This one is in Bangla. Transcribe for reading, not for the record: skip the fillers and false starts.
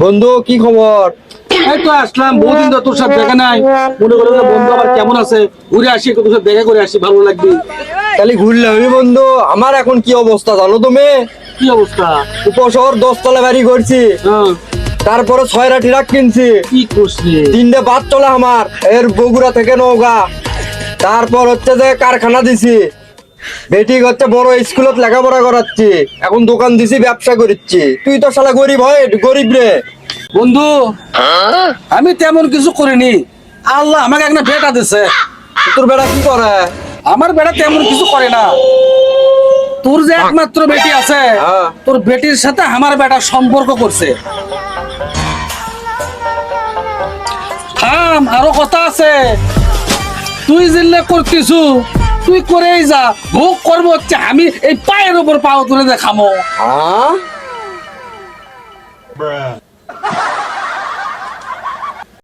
বন্ধু কি খবর? এই তো আসলাম, বহুদিন তো তোর সাথে দেখা নাই। মনে করো যে বন্ধু আমার কেমন আছে, ঘুরে আসি, তোর সাথে দেখা করে আসি, ভালো লাগবে। তাহলে ঘুরলে হবি বন্ধু। আমার এখন কি অবস্থা জানো তুমি? কি অবস্থা? উপশহর 10 তলা বাড়ি করছি, হ্যাঁ, তারপরে 6টা ট্রাক কিনছি, কি করছি? 3টে বাস চলে আমার এর বগুড়া থেকে নওগাঁ। তারপর হচ্ছে যে কারখানা দিছি, বেটি হচ্ছে বড় স্কুলত লেখাপড়া করাচ্ছি, এখন দোকান দিছি, ব্যবসা করছি। তুই তো শালা গরিব, হয় গরিব রে। বন্ধু, আমি তেমন কিছু করিনি। আল্লাহ আমাকে একটা বেটা দিছে। তোর বেড়া কি করে? আমার বেটা তেমন কিছু করে না। তোর যে একমাত্র বেটি আছে, হ্যাঁ। তোর বেটির সাথে আমার বেটা সম্পর্ক করছে। থাম, আরো কথা আছে। তুই জিল্লে করতেছু, তুই করেই যা। ভোগ করবো হচ্ছে আমি এই পায়ের উপর পাও তুলে দেখামো। হ্যাঁ